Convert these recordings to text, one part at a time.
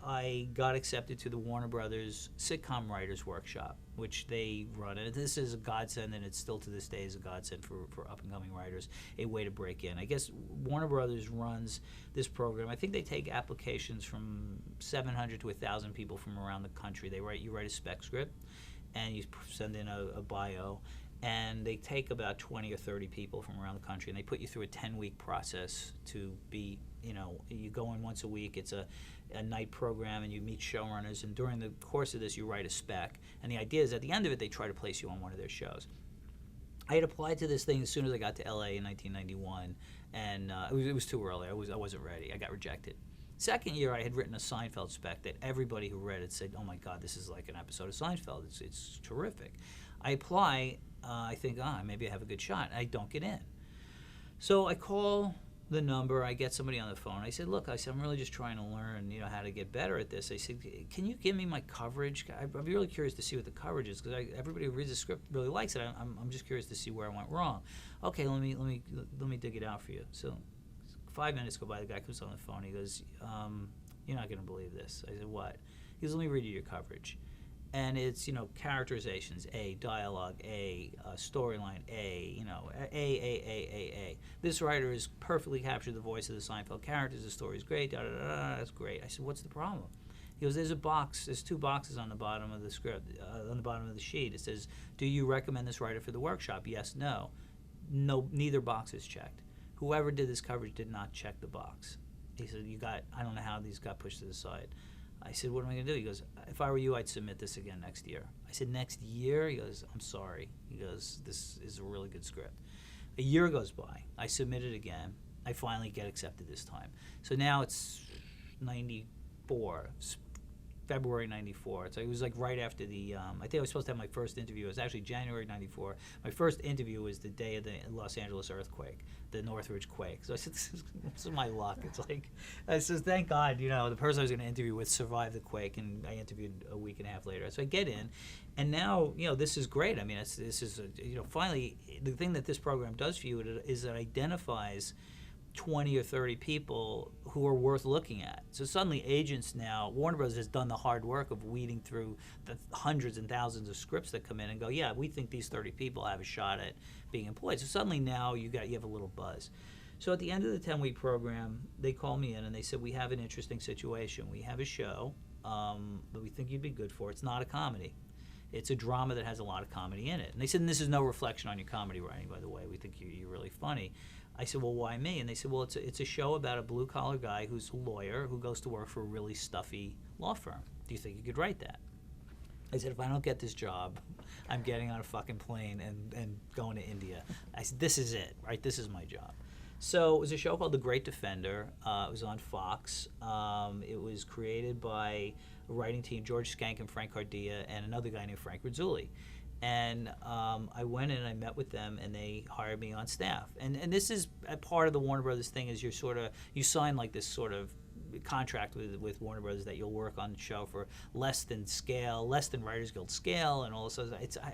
I got accepted to the Warner Brothers Sitcom Writers Workshop, which they run. And this is a godsend, and it's still to this day is a godsend for up-and-coming writers, a way to break in. I guess Warner Brothers runs this program. I think they take applications from 700 to 1,000 people from around the country. You write a spec script, and you send in a bio, and they take about 20 or 30 people from around the country, and they put you through a 10-week process to be, you go in once a week. It's a night program, and you meet showrunners, and during the course of this, you write a spec. And the idea is at the end of it, they try to place you on one of their shows. I had applied to this thing as soon as I got to LA in 1991, and it was too early. I wasn't ready. I got rejected. Second year, I had written a Seinfeld spec that everybody who read it said, "Oh my God, this is like an episode of Seinfeld. It's terrific." I apply. I think, maybe I have a good shot. I don't get in. So I call the number. I get somebody on the phone. I said, "Look," I'm really just trying to learn, how to get better at this. I said, "Can you give me my coverage? I'd be really curious to see what the coverage is, because everybody who reads the script really likes it. I'm just curious to see where I went wrong." "Okay, let me dig it out for you." So 5 minutes go by. The guy comes on the phone. He goes, "You're not going to believe this." I said, "What?" He goes, "Let me read you your coverage." And it's, characterizations, A, dialogue, A, storyline, A, A. This writer has perfectly captured the voice of the Seinfeld characters. The story's great, that's great. I said, "What's the problem?" He goes, there's two boxes on the bottom of the script, on the bottom of the sheet. It says, "Do you recommend this writer for the workshop?" Yes, no. No, neither box is checked. Whoever did this coverage did not check the box. He said, I don't know how these got pushed to the side. I said, "What am I going to do?" He goes, "If I were you, I'd submit this again next year." I said, "Next year?" He goes, "I'm sorry." He goes, "This is a really good script." A year goes by. I submit it again. I finally get accepted this time. So now it's 94, February 94. So it was like right after the, I think I was supposed to have my first interview. It was actually January 94. My first interview was the day of the Los Angeles earthquake, the Northridge quake. So I said, this is my luck. It's like, I said, thank God, the person I was going to interview with survived the quake, and I interviewed a week and a half later. So I get in, and now, this is great. I mean, this is, finally, the thing that this program does for you is it identifies 20 or 30 people who are worth looking at. So suddenly agents now, Warner Bros. Has done the hard work of weeding through the hundreds and thousands of scripts that come in and go, yeah, we think these 30 people have a shot at being employed. So suddenly now you have a little buzz. So at the end of the 10-week program, they call me in and they said, "We have an interesting situation. We have a show that we think you'd be good for. It's not a comedy. It's a drama that has a lot of comedy in it." And they said, "And this is no reflection on your comedy writing, by the way. We think you're really funny." I said, "Well, why me?" And they said, "Well, it's a show about a blue-collar guy who's a lawyer who goes to work for a really stuffy law firm. Do you think you could write that?" I said, "If I don't get this job, I'm getting on a fucking plane and going to India." I said, "This is it, right? This is my job." So it was a show called The Great Defender. It was on Fox. It was created by a writing team, George Skank and Frank Cardia, and another guy named Frank Rizzulli. And I went in and I met with them, and they hired me on staff. And this is a part of the Warner Brothers thing, is you sign like this sort of contract with Warner Brothers that you'll work on the show for less than Writers Guild scale, and all this.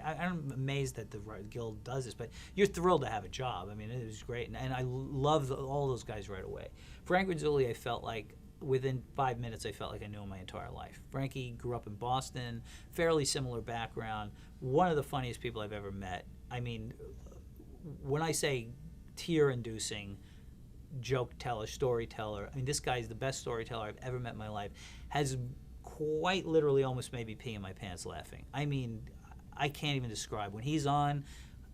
I'm amazed that the Guild does this, but you're thrilled to have a job. I mean, it was great, and I loved all those guys right away. Frank Rizzulli, I felt like, within 5 minutes, I felt like I knew him my entire life. Frankie grew up in Boston, fairly similar background, one of the funniest people I've ever met. I mean, when I say tear-inducing joke teller, storyteller, I mean, this guy is the best storyteller I've ever met in my life, has quite literally almost made me pee in my pants laughing. I mean, I can't even describe. When he's on,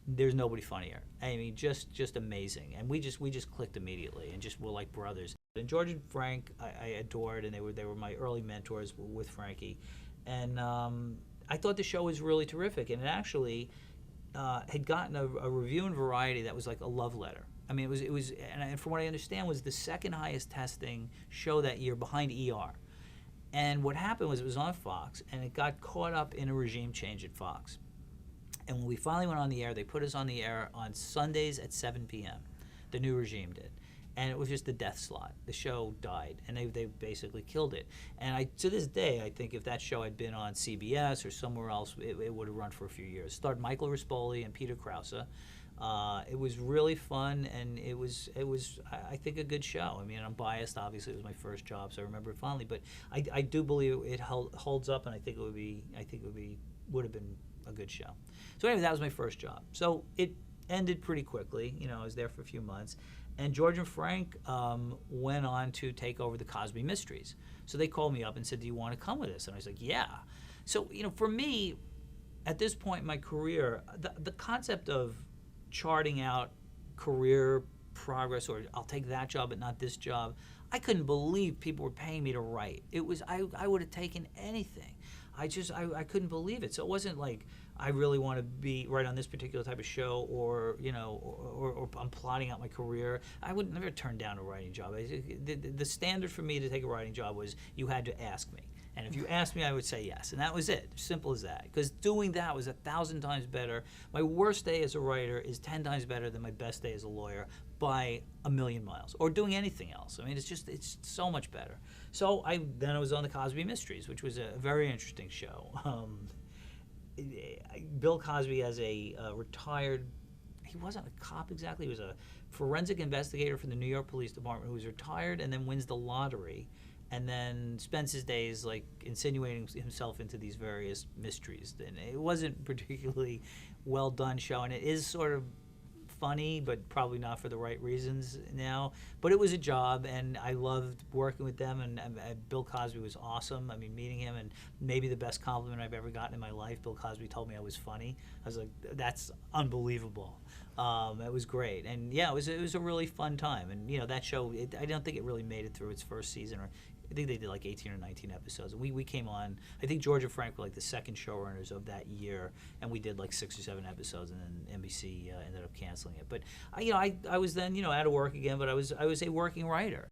there's nobody funnier. I mean, just amazing. And we just clicked immediately, and just were like brothers. And George and Frank, I adored, and they were my early mentors with Frankie. And I thought the show was really terrific, and it actually had gotten a review in Variety that was like a love letter. I mean, it was, and from what I understand, was the second highest testing show that year, behind ER. And what happened was, it was on Fox, and it got caught up in a regime change at Fox. And when we finally went on the air, they put us on the air on Sundays at 7 p.m. The new regime did. And it was just the death slot. The show died, and they basically killed it. And to this day, I think if that show had been on CBS or somewhere else, it would have run for a few years. It starred Michael Rispoli and Peter Krause. It was really fun, and it was I think a good show. I mean, I'm biased, obviously. It was my first job, so I remember it fondly. But I do believe it holds up, and I think would have been a good show. So anyway, that was my first job. So it ended pretty quickly. You know, I was there for a few months, and George and Frank went on to take over the Cosby Mysteries. So they called me up and said, "Do you want to come with us?" And I was like, "Yeah." So for me, at this point in my career, the concept of charting out career progress, or I'll take that job but not this job, I couldn't believe people were paying me to write. It was I would have taken anything. I couldn't believe it. So it wasn't like I really want to be right on this particular type of show, or or I'm plotting out my career. I would never turn down a writing job. The standard for me to take a writing job was you had to ask me. And if you asked me, I would say yes. And that was it. Simple as that. Because doing that was 1,000 times better. My worst day as a writer is 10 times better than my best day as a lawyer by a million miles. Or doing anything else. I mean, it's so much better. So I was on the Cosby Mysteries, which was a very interesting show. Bill Cosby, as a retired, he wasn't a cop exactly. He was a forensic investigator for the New York Police Department who was retired and then wins the lottery, and then spends his days like insinuating himself into these various mysteries. And it wasn't particularly well done show, and it is sort of funny, but probably not for the right reasons now. But it was a job, and I loved working with them, and Bill Cosby was awesome. I mean, meeting him, and maybe the best compliment I've ever gotten in my life. Bill Cosby told me I was funny. I was like, that's unbelievable. It was great, and yeah, it was a really fun time. And that show, I don't think it really made it through its first season, or I think they did like 18 or 19 episodes. And we came on, I think George and Frank were like the second showrunners of that year, and we did like 6 or 7 episodes, and then NBC ended up canceling it. But I was then out of work again, but I was a working writer.